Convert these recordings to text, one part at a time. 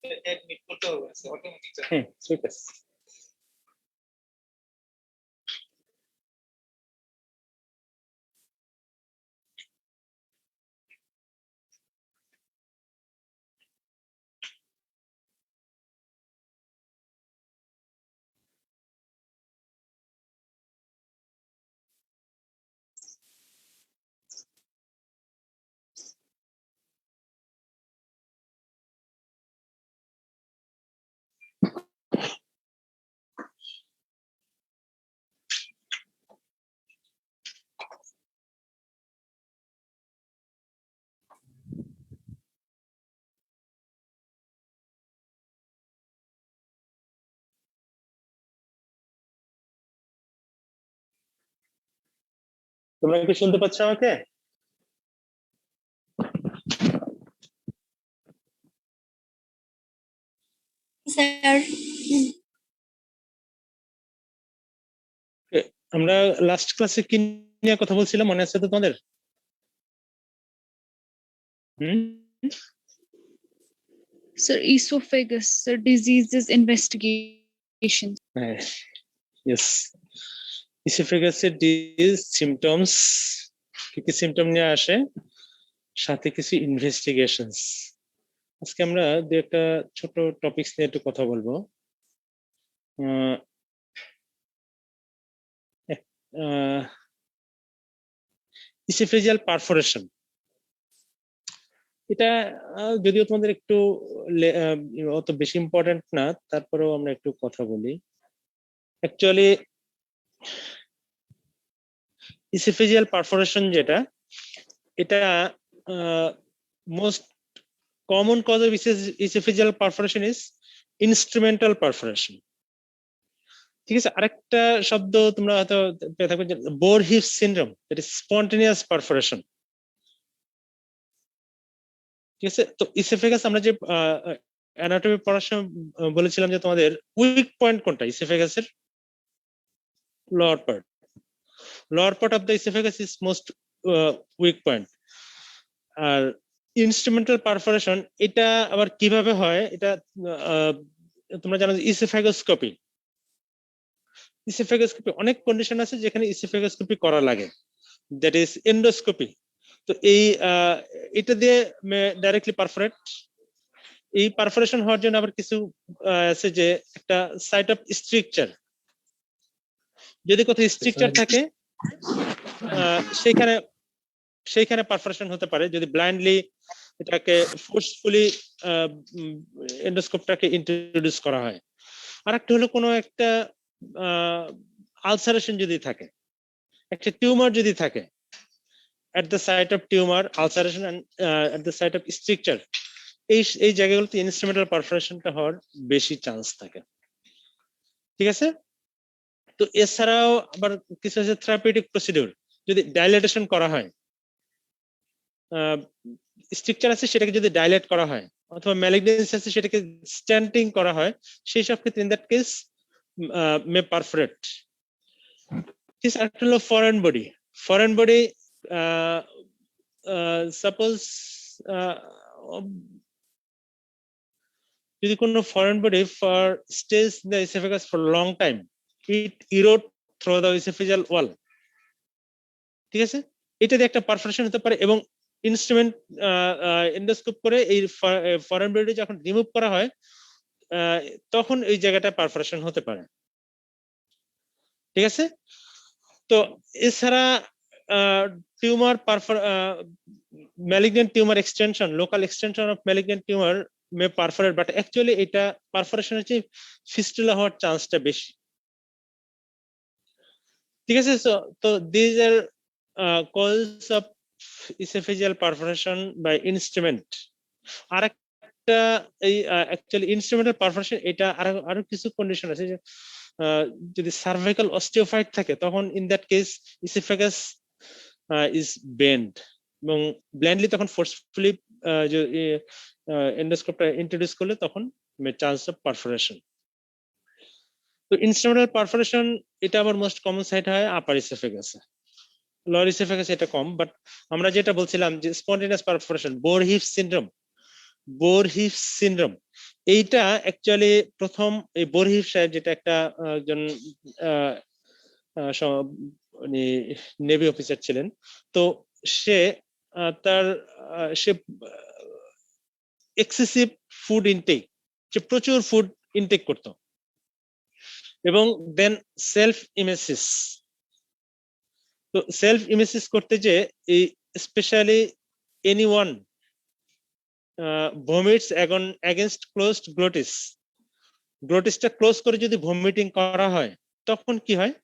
Admit করতে হবে automatic ঠিক আছে তোমরা কি শুনতে পাচ্ছ আমাকে স্যার আমরা লাস্ট ক্লাসে কি নিয়ে কথা বলছিলাম মনে আছে তো তোমাদের Sir, esophagus, sir, diseases investigation. Yes. Esophagus disease symptoms কি কি সিম্পটম নিয়ে আসে সাথে কিছু ইনভেস্টিগেশনস আজকে আমরা দুই একটা ছোট টপিকস নিয়ে একটু কথা বলবো ইসোফেজিয়াল পারফোরেশন এটা যদিও তোমাদের একটু অত বেশি ইম্পর্টেন্ট না তারপরেও আমরা একটু কথা বলি অ্যাকচুয়ালি ইসোফেজিয়াল পারফোরেশন যেটা এটা most common cause of esophageal perforation is instrumental perforation ঠিক আছে আরেকটা শব্দ তোমরা হয়তো পেয়ে থাকবে যে Boerhaave syndrome that is spontaneous perforation ঠিক আছে তো ইসোফেগাস আমরা যে অ্যানাটমি পড়ার সময় বলেছিলাম যে তোমাদের উইক পয়েন্ট কোনটা ইসোফেগাসের lower part of the esophagus is most weak point আর ইনস্ট্রুমেন্টাল পারফোরেশন এটা আবার কিভাবে হয় এটা তোমরা জানো ইসোফেগোস্কোপি অনেক কন্ডিশন আছে যেখানে ইসোফেগোস্কোপি করা লাগে দ্যাট ইজ এন্ডোস্কোপি তো এই এটা দিয়ে ডাইরেক্টলি পারফোরেট এই পারফোরেশন হওয়ার জন্য আবার কিছু আছে যে একটা সাইট অফ স্ট্রাকচার যদি কোথাও স্ট্রাকচার থাকে সেইখানে পারফোরেশন হতে পারে যদি ব্লাইন্ডলি এটাকে ফোর্সফুলি এন্ডোস্কোপটাকে ইন্ট্রোডিউস করা হয় আরেকটা হলো কোনো একটা আলসারেশন যদি থাকে একটা টিউমার যদি থাকে at the site of tumor ulceration and at the site of stricture এই জায়গাগুলোতে ইনস্ট্রুমেন্টাল পারফোরেশনটা হওয়ার বেশি চান্স থাকে ঠিক আছে তো এছাড়াও আবার কিছু আছে থেরাপিউটিক প্রসিডিউর যদি ডাইলেটেশন করা হয় স্ট্রাকচার আছে সেটাকে যদি ডাইলেট করা হয় অথবা ম্যালিগনেন্সি আছে সেটাকে স্ট্যান্টিং করা হয় সেই সব ক্ষেত্রে in that case may perforate this আরেকটা হলো ফরেন বডি সাপোজ যদি কোনো foreign body for stage the esophagus for long time it erode through the esophageal wall ঠিক আছে এটা দিয়ে একটা পারফোরেশন হতে পারে এবং ইনস্ট্রুমেন্ট এন্ডোস্কোপ করে এই ফরেন বডি যখন রিমুভ করা হয় তখন এই জায়গাটা পারফোরেশন হতে পারে ঠিক আছে তো এছাড়া tumour malignant tumor extension local extension of malignant tumor may perforate but actually এটা পারফোরেশন হচ্ছে ফিস্টুলা হওয়ার চান্সটা বেশি ঠিক আছে তো these are causes of esophageal perforation by instrument আরেকটা এই অ্যাকচুয়ালি ইনস্ট্রুমেন্টাল পারফোরেশন এটা আরো কিছু কন্ডিশন আছে যে যদি সার্ভাইকাল অস্টিওফাইট থাকে তখন in that case oesophagus is bend এবং ব্ল্যান্ডলি তখন ফোর্সফুলি এন্ডোস্কোপটা ইন্ট্রোডিউস করলে তখন চান্স অফ পারফোরেশন তো ইনস্ট্রুমেন্টাল পারফোরেশন এটা আবার মোস্ট কমন সাইট হয় আপার ইসোফেগাসে লোয়ার ইসোফেগাস এটা কম বাট আমরা যেটা বলছিলাম যে স্পন্টেনিয়াস পারফোরেশন বোরহিস সিনড্রোম এইটা অ্যাকচুয়ালি প্রথম এই বরহিফ সাহেব, যেটা একটা একজন নেভি অফিসার ছিলেন, তো সে সে এক্সেসিভ ফুড ইনটেক, সে প্রচুর ফুড ইনটেক করত, এবং দেন সেলফ ইমেসিস। তো সেলফ ইমেসিস করতে যে এই specially anyone vomits against closed glottis, গ্লোটিসটা ক্লোজ করে যদি ভমিটিং করা হয় তখন কি হয়?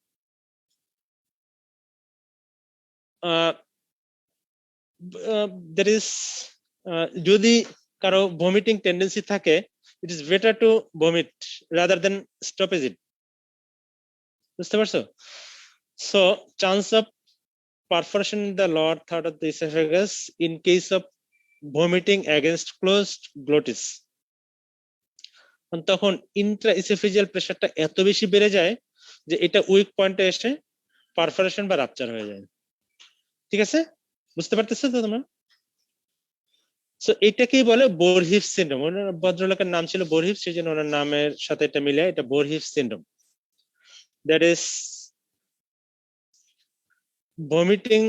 দ্যাট ইজ, যদি কারো ভমিটিং টেন্ডেন্সি থাকে, it is better to vomit rather than stoppage it. বুঝতে পারছো? So chance of perforation in the lower third of the esophagus in case of vomiting against closed glottis, তখন ইন্ট্রাইসোফেজিয়াল প্রেসারটা এত বেশি বেড়ে যায় যে এটা উইক পয়েন্টে এসে পারফোরেশন বা রাপচার হয়ে যায়। ঠিক আছে, বুঝতে পারতেছো তো তোমরা? সো এটাকেই বলে বোরহিফ সিনড্রোম। ওনার ভদ্রলোকের নাম ছিল বোরহিফ, সেই জন্য ওনার নামের সাথে এটা মিলে এটা Boerhaave syndrome. That is vomiting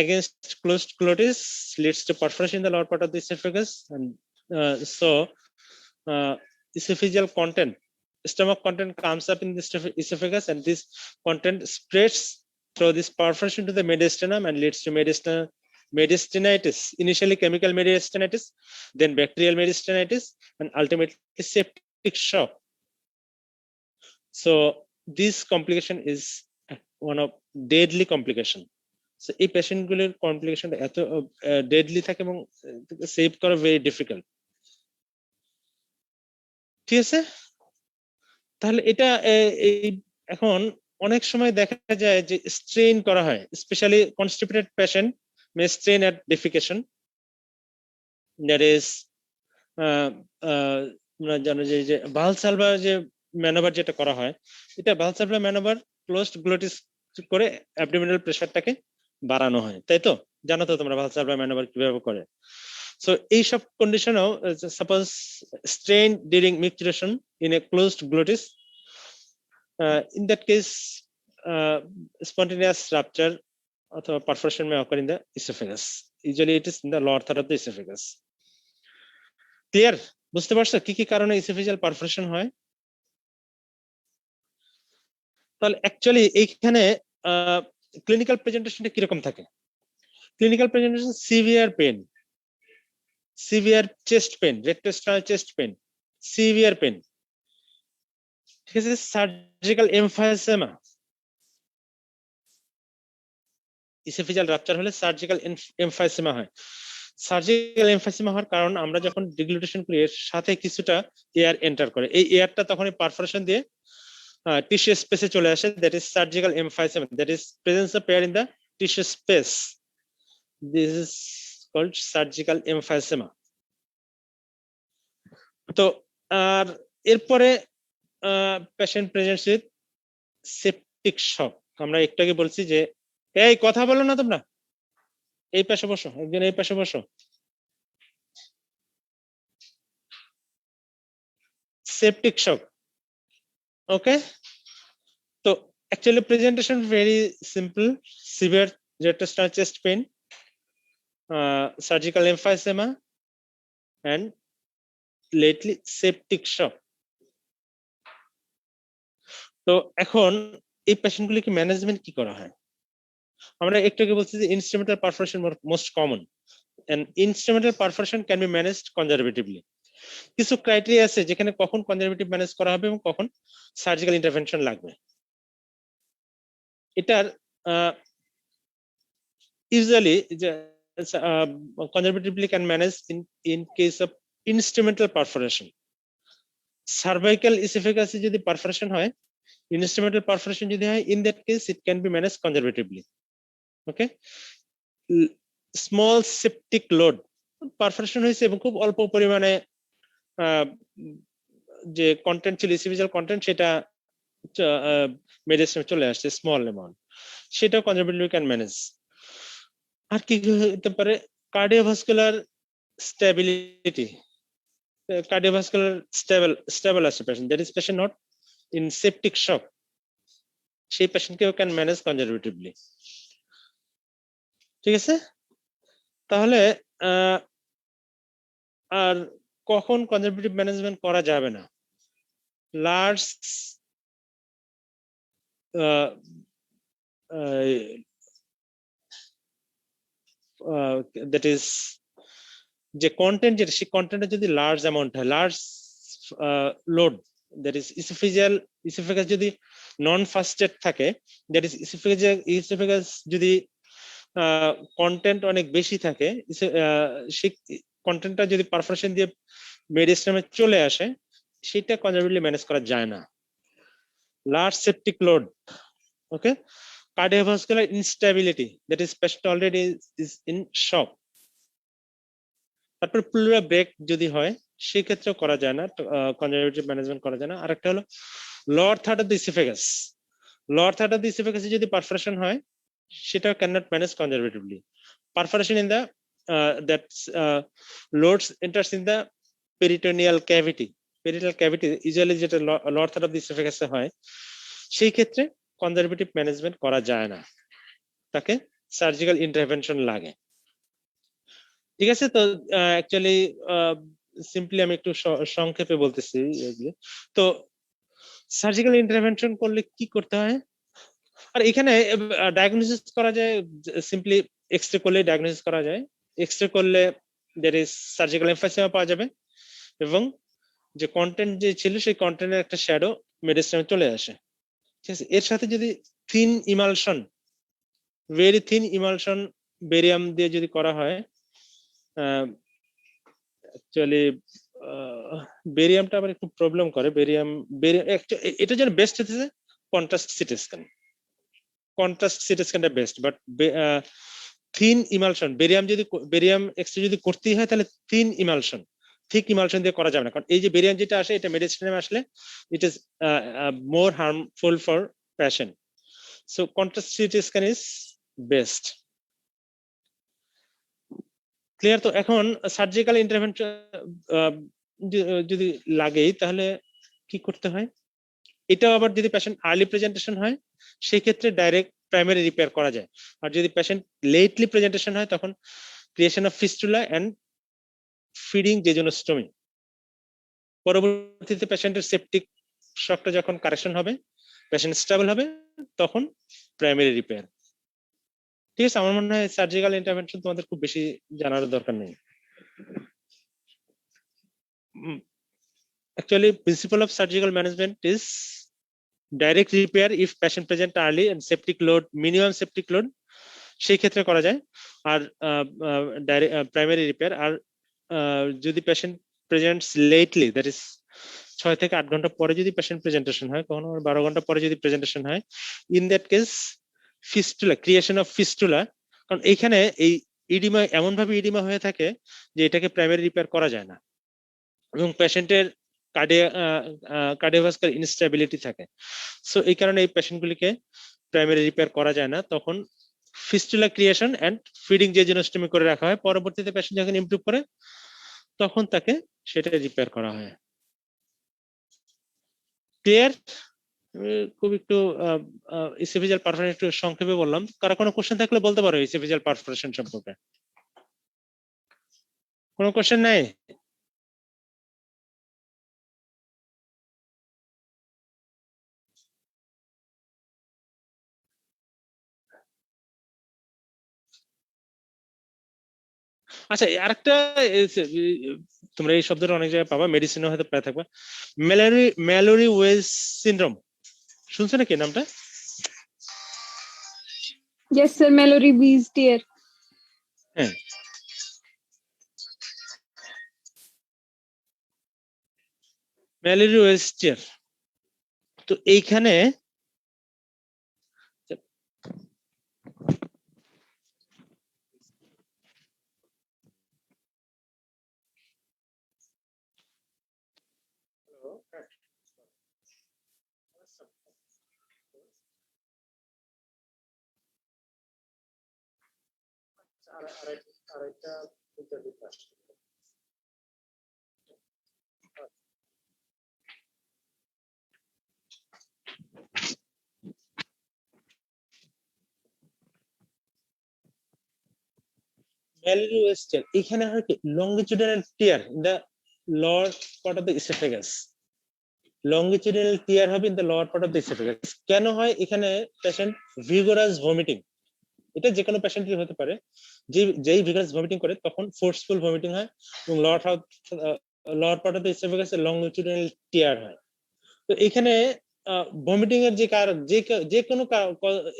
against closed glottis leads to perforation in the lower part of the esophagus, and so esophageal content, stomach content comes up in the esophagus, and this content spreads through this perforation to the mediastinum and leads to mediastinitis, initially chemical mediastinitis, then bacterial mediastinitis, and ultimately septic shock. So this complication is one of deadly complication. So এই patient গুলোর complication এত deadly থাকে এবং save করা very difficult. ঠিক আছে, তাহলে এটা এখন অনেক সময় দেখা যায় যে স্ট্রেইন করা হয়, specially constipated patient May strain at defecation, that is আমরা জানো যে ভালসালভা যে ম্যানোভার যেটা করা হয়, এটা ভালসালভা ম্যানোভার ক্লোজড গ্লোটিস করে অ্যাবডোমিনাল প্রেসারটাকে বাড়ানো হয়, তাই তো? জানো তো তোমরা ভালসালভা ম্যানোভার কিভাবে করে? সো এই সব কন্ডিশনেও suppose strain during micturition in a closed glottis, in that case spontaneous rupture অথবা perforation may occur in the esophagus. Usually it is in the lower third of the esophagus. Clear? বুঝতে পারছো কি কি কারণে esophageal perforation হয়? তাহলে actually এইখানে clinical প্রেজেন্টেশনটা কিরকম থাকে? Clinical presentation severe pain, severe chest pain, retrosternal chest pain, severe pain, ঠিক আছে, সার্জিক্যাল এমফাইসেমা। ইসোফেজিয়াল রাপচার হলে সার্জিক্যাল এমফাইসেমা হয়। সার্জিক্যাল এমফাইসেমা হওয়ার কারণ আমরা যখন ডিগ্লুটেশন করি এর সাথে কিছুটা এয়ার এন্টার করে, এই এয়ারটা তখন পারফোরেশন দিয়ে টিস্যু স্পেসে চলে আসে, that is surgical emphysema, that is presence of air in the tissue space, this is called surgical emphysema. তো আর এরপরে patient presents with septic shock. আমরা একটু আগে বলছি যে এই কথা বলো না তোমরা, এই পাশে বসো, একজন এই পাশে বসো। সেপটিক শক, ওকে। তো actually presentation very simple: severe retrosternal chest pain, surgical emphysema, and lately septic shock. তো এখন এই পেশেন্টগুলি কি ম্যানেজমেন্ট কি করা হয়? আমরা একটু আগে বলছি যে instrumental perforation most common, and instrumental perforation can be managed conservatively. কিছু ক্রাইটেরিয়া আছে যেখানে কখন কনজারভেটিভ ম্যানেজ করা হবে এবং কখন সার্জিক্যাল ইন্টারভেনশন লাগবে। এটার usually conservatively can manage in case of instrumental perforation. Cervical esophagus যদি perforation হয়, instrumental perforation যদি হয়, in that case it can be managed conservatively. Okay, small septic load, perforation হয়েছে এবং খুব অল্প পরিমাণে যে কন্টেন্ট ছিল esophageal কন্টেন্ট সেটা মেডিসিনে চলে আসছে, স্মল অ্যামাউন্ট, সেটাও কনজারভেটিভলি ক্যান ম্যানেজ। আর কি হতে পারে? Cardiovascular stability, cardiovascular stable as a patient, that is patient not in septic shock, সেই পেশেন্টকেও ক্যান ম্যানেজ কনজারভেটিভলি। ঠিক আছে, তাহলে আর কখন কনজারভেটিভ ম্যানেজমেন্ট করা যাবে না? লার্জ দ্যাট ইজ যে কন্টেন্ট, যেটা সেই কন্টেন্টে যদি লার্জ অ্যামাউন্ট হয়, large load, that is oesophagus যদি নন ফাস্টেড থাকে, দ্যাট ইজ ইসোফেগাস যদি কন্টেন্ট অনেক বেশি থাকে, সেই কন্টেন্টটা যদি পারফোরেশন দিয়ে মেডিস্ট্রামে চলে আসে, সেটা কনজারভেটিভলি ম্যানেজ করা যায় না। Large septic load, okay, cardiovascular instability, that is patient already is in shock, তারপর প্লুরাল ব্রেক যদি হয় সেই ক্ষেত্রেও করা যায় না, কনজারভেটিভ ম্যানেজমেন্ট করা যায় না। আর একটা হলো lower third of the esophagus, lower third of the ইসোফেগাসে যদি পারফোরেশন হয়, সেটা cannot manage conservatively. Perforation in the that loads enters in the peritoneal cavity, usually যেটা লোয়ার থার্ড অফ দ্য ইসোফেগাসে হয়, সেই ক্ষেত্রে কনজারভেটিভ ম্যানেজমেন্ট করা যায় না, তাকে সার্জিক্যাল ইন্টারভেনশন লাগে। ঠিক আছে, তো অ্যাকচুয়ালি সিম্পলি আমি একটু সংক্ষেপে বলতেছি। তো সার্জিক্যাল ইন্টারভেনশন করলে কি করতে হয়, আর এখানে ডায়াগনোসিস করা যায় সিম্পলি এক্সরে করলে ডায়াগনোসিস করা যায়। এক্সরে করলে দের ইজ সার্জিক্যাল এমফাইসিমা পাওয়া যাবে, এবং যে কন্টেন্ট যে ছিল সেই কন্টেন্টের একটা শ্যাডো মেডিস্ট্রামে চলে আসে। ঠিক আছে, এর সাথে যদি thin emulsion, very thin emulsion barium দিয়ে যদি করা হয়, অ্যাকচুয়ালি বেরিয়ামটা আবার একটু প্রবলেম করে। বেরিয়াম এটা যেন বেস্ট হচ্ছে contrast CT scan, contrast CT স্ক্যানটা best, but thin emulsion barium x-ray যদি করতেই হয়, তাহলে থিন ইমালশন, থিক ইমালশন দিয়ে করা যাবে না, কারণ এই যে বেরিয়াম যেটা আসে, এটা মেডিসিনে আসলে it is more harmful for patient. So contrast CT scan is best. Clear? তো এখন সার্জিক্যাল ইন্টারভেনশন যদি লাগেই, তাহলে কি করতে হয়? এটাও আবার যদি পেশেন্ট আর্লি প্রেজেন্টেশন হয়, সেই ক্ষেত্রে ডাইরেক্ট প্রাইমারি রিপেয়ার করা যায়। আর যদি পেশেন্ট লেটলি প্রেজেন্টেশন হয়, তখন creation of fistula and feeding jejunostomy. পরবর্তীতে পেশেন্টের সেপটিক শকটা যখন কারেকশন হবে, পেশেন্ট স্টেবল হবে, তখন প্রাইমারি রিপেয়ার। ঠিক আছে, আমার মনে হয় সার্জিক্যাল ইন্টারভেনশন তোমাদের খুব বেশি জানার দরকার নেই। Actually, principle of surgical management is direct repair if patient present early and septic load, minimum septic load, সেই ক্ষেত্রে করা যায়। আর প্রাইমারি রিপেয়ার, আর যদি patient presents lately, that is 6 থেকে 8 ঘন্টা পরে যদি পেশেন্ট প্রেজেন্টেশন হয়, কখনো 12 ঘন্টা পরে যদি প্রেজেন্টেশন হয়, in that case fistula, creation of fistula, কারণ এইখানে এই ইডিমা এমন ভাবে ইডিমা হয়ে থাকে যে এটাকে প্রাইমারি রিপেয়ার করা যায় না, এবং পেশেন্টের কার্ডিওভাস্কুলার ইনস্টেবিলিটি থাকে। সো এই কারণে এই পেশেন্টগুলিকে প্রাইমারি রিপেয়ার করা যায় না, তখন ফিস্টুলা ক্রিয়েশন এন্ড ফিডিং জেজুনোস্টমি করে রাখা হয়। পরবর্তীতে পেশেন্ট যখন ইমপ্রুভ করে, তখন তাকে সেটা রিপেয়ার করা হয়। ক্লিয়ার? খুব একটু ইসোফেজিয়াল পারফোরেশন একটু সংক্ষেপে বললাম। কারো কোনো কোশ্চেন থাকলে বলতে পারো ইসোফেজিয়াল পারফোরেশন সম্পর্কে। কোনো কোশ্চেন নাই? আচ্ছা, আরেকটা, তোমরা এই শব্দটা অনেক জায়গায় পাবা, মেডিসিনে হয়তো পেয়ে থাকবা, ম্যালোরি ওয়েজ সিনড্রোম, শুনছো নাকি নামটা? Yes, sir. Mallory Weis dear. হ্যাঁ, ম্যালোরি ওয়েস্টিয়ার। তো এইখানে আরেকটা malleolus tear এখানে হয় কি longitudinal tear in the lower part of the esophagus longitudinal tear হবে in the lower part of the esophagus কেন হয় এখানে পেশেন্ট vigorous vomiting এটা যে কোনো পেশেন্টের হতে পারে যেই vigorous vomiting করে তখন forceful vomiting হয় এবং lower part of the esophagus longitudinal tear হয় তো এখানে vomiting এর যে কারণ যে কোনো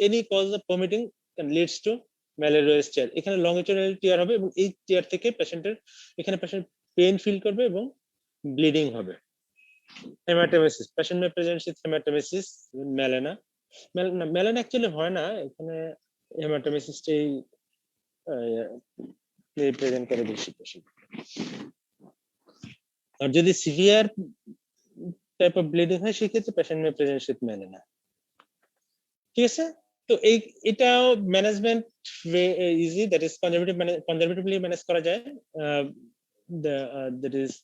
any cause of vomiting can leads to malleolus tear এখানে longitudinal tear হবে এবং এই tear থেকে পেশেন্টের এখানে পেশেন্ট পেইন ফিল করবে এবং ব্লিডিং হবে hematemesis patient may present with hematemesis melena melena actually হয় না এখানে হেমাটোমেসিসটাই প্রেজেন্ট করে বেশি পেশেন্ট আর যদি সিভিয়ার টাইপ অফ ব্লিডিং হয় সেক্ষেত্রে patient may present with melena ঠিক আছে তো এটাও management easy that is conservatively manage করা যায় that is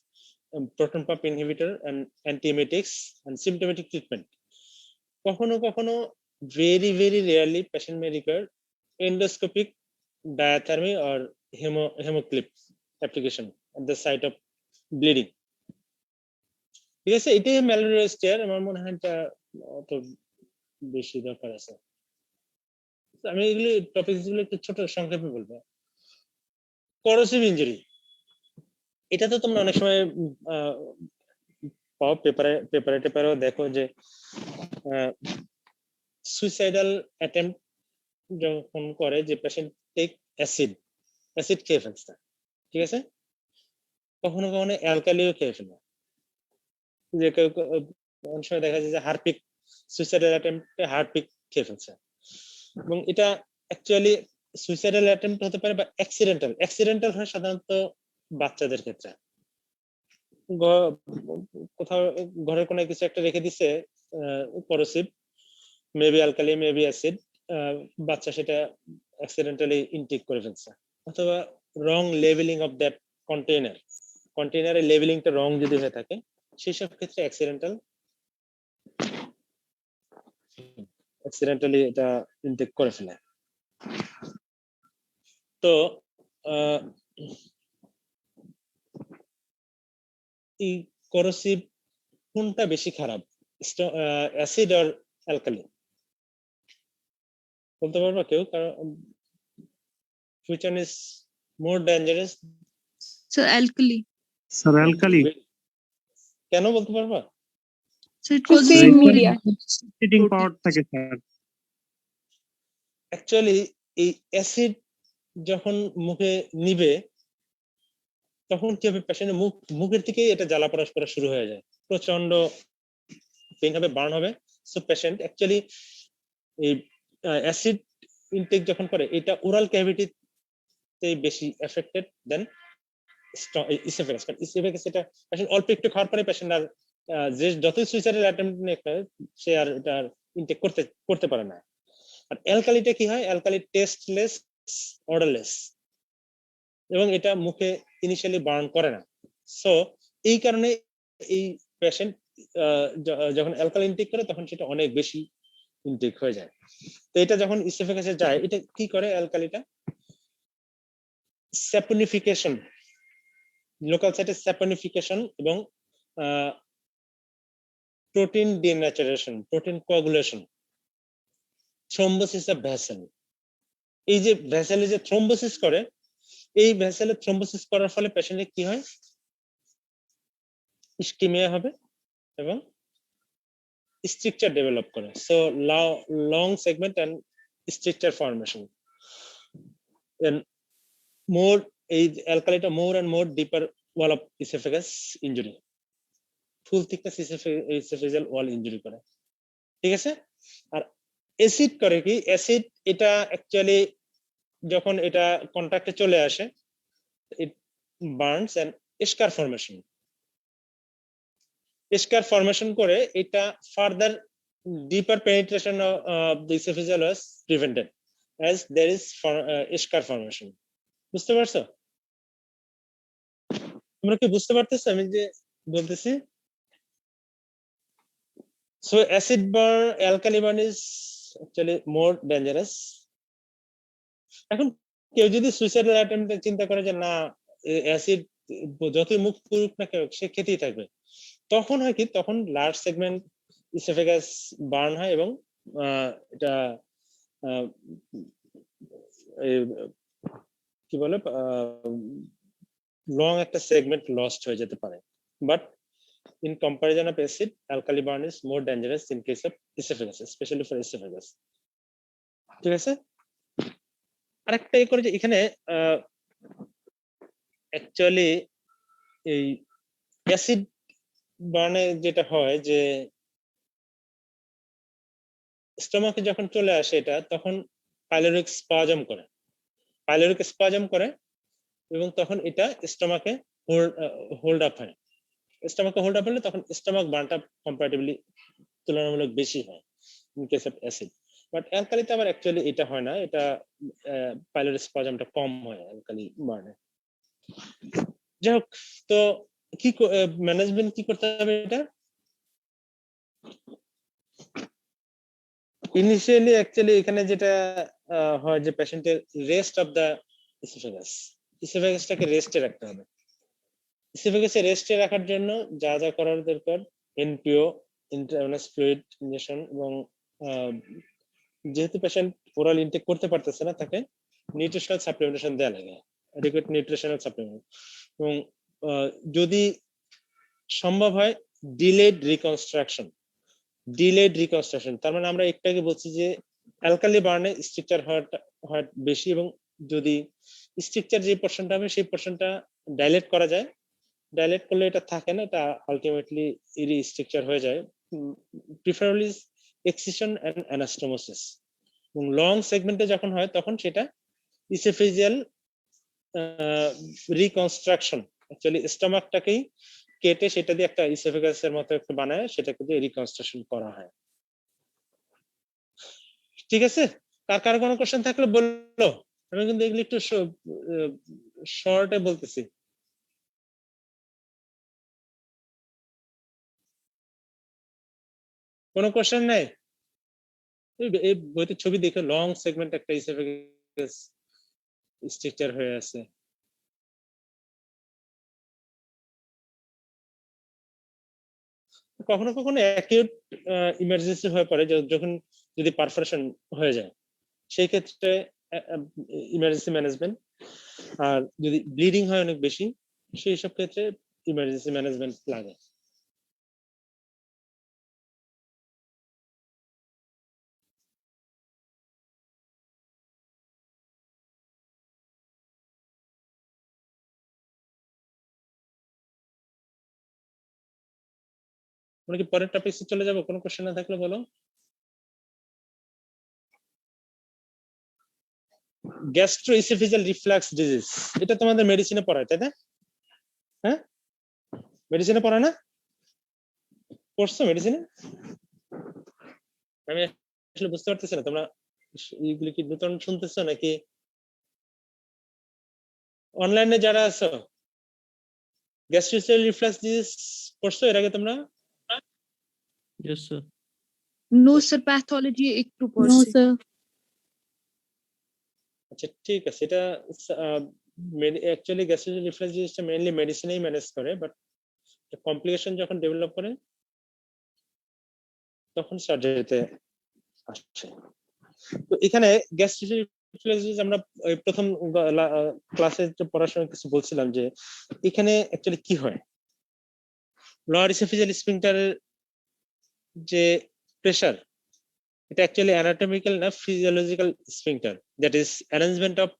proton pump inhibitor and antiemetics and symptomatic treatment কখনো very rarely patient may require endoscopic diathermy or hemoclip application at the site of bleeding ঠিক আছে এটাই malleolus tear আমার মনে হয় এটা অত বেশি দরকার আছে আমি এগুলো টপিকস গুলো একটু ছোট সংক্ষেপে বলবো corrosive injury এটা তো তোমরা অনেক সময় পেপারেও দেখো যে সুইসাইডাল অ্যাটেম্প্ট যখন করে যে পেশেন্ট টেক অ্যাসিড খেয়ে ফেলছে ঠিক আছে কখনো অ্যালকালিও খেয়ে ফেলে যে অনেক সময় দেখা যায় যে হারপিক সুইসাইডাল অ্যাটেম্প্টে হারপিক খেয়ে ফেলছে এবং এটা অ্যাকচুয়ালি সুইসাইডাল অ্যাটেম্প্ট হতে পারে বা অ্যাক্সিডেন্টাল হয় সাধারণত বাচ্চাদের ক্ষেত্রে কোথাও ঘরের কোনো কিছু একটা রেখে দিছে corrosive maybe alkali maybe acid বাচ্চা সেটা অ্যাক্সিডেন্টালি ইনটেক করে ফেলছে অথবা রং লেভেলিং অফ দ্যাট কন্টেইনারের লেভেলিংটা রং যদি হয়ে থাকে সেই সব ক্ষেত্রে অ্যাক্সিডেন্টালি এটা ইনটেক করে ফেলে তো এই করোসিভ কোনটা বেশি খারাপ অ্যাসিড আর অ্যালকালি বলতে পারবা কেউ কারণ which one is more dangerous So alkali. Sir, alkali. কেন বলতে পারবা So it The was same media. Sitting power থাকে স্যার অ্যাকচুয়ালি এই অ্যাসিড যখন মুখে নিবে তখন কি হবে পেশেন্টের মুখের থেকে এটা জ্বালা পড়া করা শুরু হয়ে যায় প্রচন্ড পেইন হবে বার্ন হবে সো পেশেন্ট অ্যাকচুয়ালি এই অ্যাসিড ইনটেক যখন করে এটা ওরাল ক্যাভিটিতে বেশি এফেক্টেড দেন ইসোফেগাস কারণ ইসোফেগাস এটা পেশেন্ট অল্প একটু খাওয়ার পরে পেশেন্ট আর যে যতই সুইসাইডাল অ্যাটেম্প্ট নিয়ে সে আর এটা ইনটেক করতে পারে না আর অ্যালকালিটা কি হয় অ্যালকালি টেস্টলেস অর্ডারলেস এবং এটা মুখে ইনিশিয়ালি বার্ন করে না সো এই কারণে এই পেশেন্ট যখন অ্যালকালি ইনটেক করে তখন সেটা অনেক বেশি ইনটেক হয়ে যায় তো এটা যখন ইসোফেগাসে যায় এটা কি করে অ্যালকালিটা স্যাপনিফিকেশন লোকাল সাইটে স্যাপনিফিকেশন এবং protein denaturation protein coagulation thrombosis of vessel এই যে ভেসেলে যে থ্রম্বোসিস করে এই ভেসেলে থ্রম্বোসিস করার ফলে পেশেন্টের কি হয় ইসকিমিয়া হবে এবং স্ট্রাকচার ডেভেলপ করে so long segment and stricture formation and more এই অ্যালকালিটা more and more deeper wall of esophagus injury full thickness esophageal wall injury করে ঠিক আছে আর অ্যাসিড করে কি অ্যাসিড এটা অ্যাকচুয়ালি যখন এটা কন্টাক্টে চলে আসে it burns and scar formation করে এটা further deeper penetration of the esophageal was prevented as there is scar formation বুঝতে পারছো তোমরা কি বুঝতে পারতেছো আমি যে বলতেছি so acid burn alkali burn is actually more dangerous এখন কেউ যদি সুইসাইডাল অ্যাটেম্পটে চিন্তা করে যে না অ্যাসিড যতই মুখ পুরুক না কেউ সে খেতেই থাকবে, তখন হয় কি, তখন লার্জ সেগমেন্ট ইসোফেগাস বার্ন হয় এবং এটা কি বলে লং একটা সেগমেন্ট লস্ট হয়ে যেতে পারে। But in comparison of acid, alkali burn is more dangerous in case of esophagus, especially for esophagus. ঠিক আছে, আরেকটা করে যে এখানে অ্যাকচুয়ালি এই অ্যাসিড বার্নে যেটা হয় যে স্টোমাকে যখন চলে আসে এটা, তখন পাইলোরিক স্পাজম করে এবং তখন এটা স্টোমাকে হোল্ড আপ হয়। স্টোমাকে হোল্ড আপ হলে তখন স্টোমাক বার্নটা কম্পারেটিভলি তুলনামূলক বেশি হয় in case of acid. But অ্যালকালিতে আবার অ্যাকচুয়ালি এটা হয় না, এটা পাইলোরিক স্পাজমটা কম হয় অ্যালকালি বার্নে। যাই হোক, তো কি ম্যানেজমেন্ট কি করতে হবে এটা? ইনিশিয়ালি অ্যাকচুয়ালি এখানে যেটা হয় যে পেশেন্টের রেস্ট অফ দা ইসোফেগাসটাকে রেস্টে রাখতে হবে। ইসোফেগাসে রেস্টে রাখার জন্য যা যা করার দরকার, এনপিও ইন্ট্রাভেনাস ফ্লুইড ইনজেকশন, এবং যেহেতু পেশেন্ট ওরাল ইনটেক করতে পারতেছে না, তাকে নিউট্রিশনাল সাপ্লিমেন্টেশন দেওয়া লাগে, অ্যাডিকুয়েট নিউট্রিশনাল সাপ্লিমেন্ট, এবং যদি সম্ভব হয় ডিলেড রিকনস্ট্রাকশন। তার মানে আমরা একটু আগে বলছি যে অ্যালকালি বার্নে স্ট্রাকচার হয় বেশি, এবং যদি স্ট্রাকচার যে পোরশনটা হবে সেই পোরশনটা ডাইলেট করা যায়, ডাইলেট করলে এটা থাকে না, এটা আলটিমেটলি স্ট্রাকচার হয়ে যায়, প্রিফারেবলি এক্সিশন এন্ড অ্যানাস্টোমোসিস। এবং লং সেগমেন্টে যখন হয় তখন সেটা ইসোফেজিয়াল রিকনস্ট্রাকশন, অ্যাকচুয়ালি স্টোমাকটাকেই কেটে সেটা দিয়ে একটা ইসোফেগাসের মতো একটা বানায়, সেটাকে দিয়ে রিকনস্ট্রাকশন করা হয়। ঠিক আছে, কার কোনো কোশ্চেন থাকলে বললো, আমি কিন্তু এগুলো একটু শর্টে বলতেছি। কোনো কোশ্চেন নাই? এই বইতে ছবি দেখে লং সেগমেন্ট একটা ইসোফেগাস স্ট্রাকচার হয়ে আছে। কখনো কখনো অ্যাকিউট ইমার্জেন্সি হয়ে পড়ে, যখন যদি পারফোরেশন হয়ে যায়, সেই ক্ষেত্রে ইমার্জেন্সি ম্যানেজমেন্ট, আর যদি ব্লিডিং হয় অনেক বেশি, সেই সব ক্ষেত্রে ইমার্জেন্সি ম্যানেজমেন্ট লাগে। আমরা কি পরের টপিকে চলে যাব? কোনো কোশ্চেন না থাকলে বলো। গ্যাস্ট্রোইসোফেজিয়াল রিফ্লাক্স ডিজিজ, এটা তোমাদের মেডিসিনে পড়ায়, তাই না? হ্যাঁ, মেডিসিনে পড়ায় না? পড়ছো মেডিসিনে? আমি আসলে বুঝতে পারতেছি না, তোমরা এইগুলি কি নতুন শুনতেছো নাকি অনলাইনে যারা আছো? গ্যাস্ট্রোইসোফেজিয়াল রিফ্লাক্স ডিজিজ পড়ছো এর আগে তোমরা? Yes, sir. No sir, pathology একটু No, পড়ছি। sir. আচ্ছা ঠিক আছে, এটা অ্যাকচুয়ালি গ্যাস্ট্রোইসোফেজিয়াল রিফ্লাক্স ডিজিজটা মেইনলি মেডিসিনেই ম্যানেজ করে, বাট কমপ্লিকেশন যখন ডেভেলপ করে তখন সার্জারিতে আসছে। তো এখানে গ্যাস্ট্রোইসোফেজিয়াল রিফ্লাক্স ডিজিজ আমরা প্রথম ক্লাসে পড়াশোনা কিছু বলছিলাম যে এখানে অ্যাকচুয়ালি কি হয়, লোয়ার ইসোফেজিয়াল স্ফিংক্টারের যে প্রেসার, এটা অ্যাকচুয়ালি অ্যানাটমিক্যাল না physiological sphincter, that is arrangement of